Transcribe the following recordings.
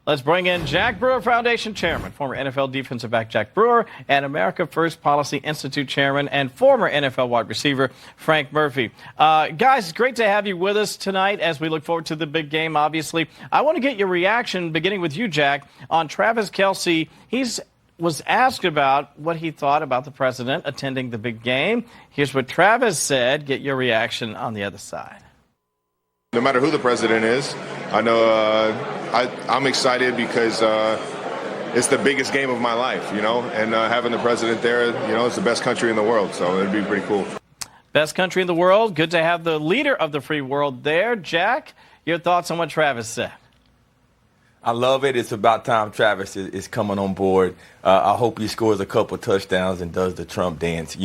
Let's bring in Jack Brewer Foundation Chairman, former NFL defensive back Jack Brewer, and America First Policy Institute Chairman and former NFL wide receiver Frank Murphy. Guys, it's great to have you with us tonight as we look forward to the big game, obviously. I want to get your reaction, beginning with you, Jack, on Travis Kelce. He's was asked about what he thought about the president attending the big game. Here's what Travis said. Get your reaction on the other side. No matter who the president is, I know I'm excited because it's the biggest game of my life, and having the president there, it's the best country in the world, so it'd be pretty cool. Best country in the world. Good to have the leader of the free world there. Jack, your thoughts on what Travis said? I love it. It's about time Travis is coming on board. I hope he scores a couple touchdowns and does the Trump dance.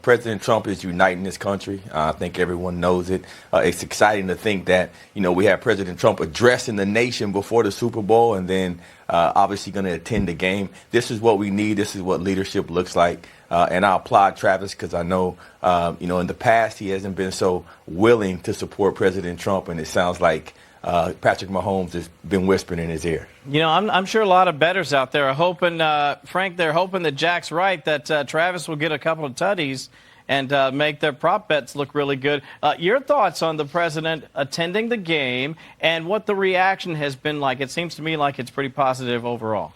President Trump is uniting this country. I think everyone knows it. It's exciting to think that, we have President Trump addressing the nation before the Super Bowl and then obviously going to attend the game. This is what we need. This is what leadership looks like. And I applaud Travis because I know, in the past he hasn't been so willing to support President Trump, and it sounds like Patrick Mahomes has been whispering in his ear. I'm sure a lot of bettors out there are hoping, Frank, they're hoping that Jack's right, that Travis will get a couple of tutties and make their prop bets look really good. Your thoughts on the president attending the game and what the reaction has been like? It seems to me like it's pretty positive overall.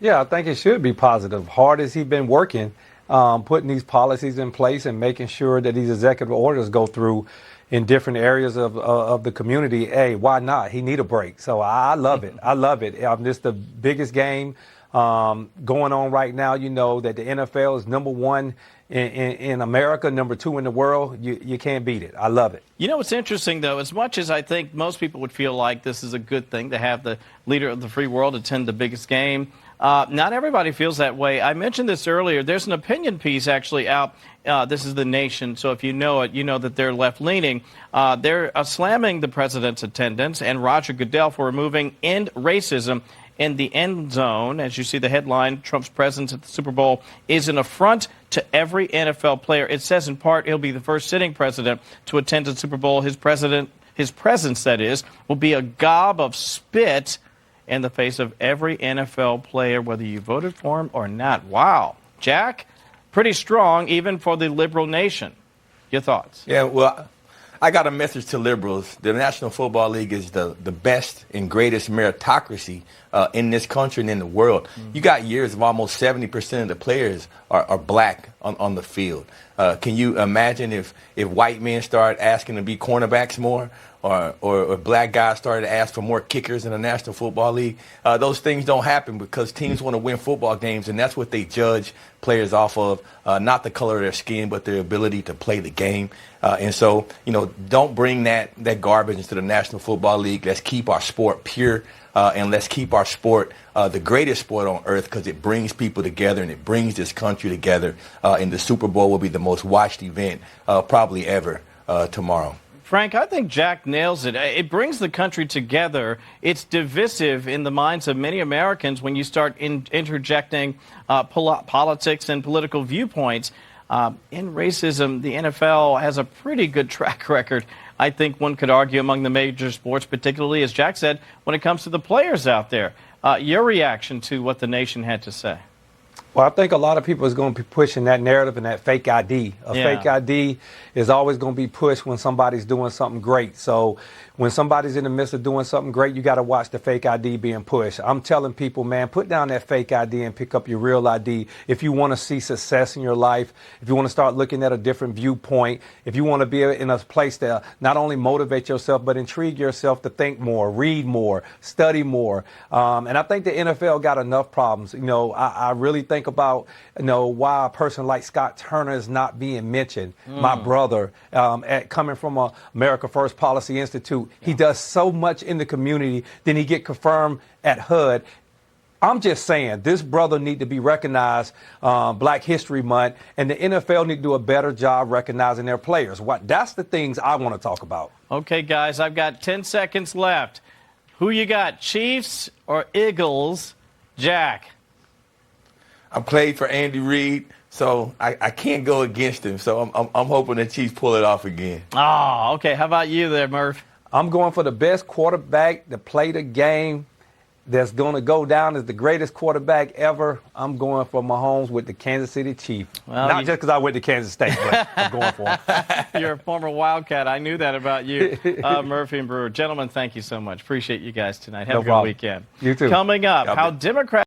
Yeah, I think it should be positive. Hard as he's been working, putting these policies in place and making sure that these executive orders go through in different areas of the community. Hey, why not? He need a break. So I love it. I love it. This is the biggest game going on right now. You know that the NFL is number one in America, number two in the world. You can't beat it. I love it. What's interesting, though, as much as I think most people would feel like this is a good thing to have the leader of the free world attend the biggest game, not everybody feels that way. I mentioned this earlier. There's an opinion piece actually out. This is The Nation, so if you know it, you know that they're left-leaning. They're slamming the president's attendance and Roger Goodell for removing End Racism in the End Zone. As you see the headline, Trump's presence at the Super Bowl is an affront to every NFL player. It says in part he'll be the first sitting president to attend the Super Bowl. His presence, that is, will be a gob of spit in the face of every NFL player, whether you voted for him or not. Wow. Jack? Pretty strong, even for the liberal nation. Your thoughts? Yeah, well, I got a message to liberals. The National Football League is the best and greatest meritocracy in this country and in the world. Mm-hmm. You got years of almost 70% of the players are black on the field. Can you imagine if white men start asking to be cornerbacks more? Or black guys started to ask for more kickers in the National Football League. Those things don't happen because teams want to win football games, and that's what they judge players off of, not the color of their skin, but their ability to play the game. And so, don't bring that garbage into the National Football League. Let's keep our sport pure, and let's keep our sport the greatest sport on earth because it brings people together and it brings this country together. And the Super Bowl will be the most watched event probably ever tomorrow. Frank, I think Jack nails it. It brings the country together. It's divisive in the minds of many Americans when you start interjecting politics and political viewpoints. In racism, the NFL has a pretty good track record. I think one could argue among the major sports, particularly, as Jack said, when it comes to the players out there. Your reaction to what the nation had to say? Well, I think a lot of people is going to be pushing that narrative and that fake ID. Fake ID is always going to be pushed when somebody's doing something great. So when somebody's in the midst of doing something great, you got to watch the fake ID being pushed. I'm telling people, man, put down that fake ID and pick up your real ID. If you want to see success in your life, if you want to start looking at a different viewpoint, if you want to be in a place to not only motivate yourself, but intrigue yourself to think more, read more, study more. And I think the NFL got enough problems. I really think about why a person like Scott Turner is not being mentioned. My brother, coming from America First Policy Institute, he does so much in the community. Then he get confirmed at HUD. I'm just saying, this brother need to be recognized Black History Month, and the NFL need to do a better job recognizing their players. That's the things I want to talk about. Okay, guys, I've got 10 seconds left. Who you got, Chiefs or Eagles? Jack? I played for Andy Reid, so I can't go against him. So I'm hoping the Chiefs pull it off again. Oh, okay. How about you there, Murph? I'm going for the best quarterback to play the game that's going to go down as the greatest quarterback ever, I'm going for Mahomes with the Kansas City Chiefs. Well, Not just because I went to Kansas State, but I'm going for him. You're a former Wildcat. I knew that about you, Murphy and Brewer. Gentlemen, thank you so much. Appreciate you guys tonight. Have No a good problem. weekend. You too. Coming up, how Democrats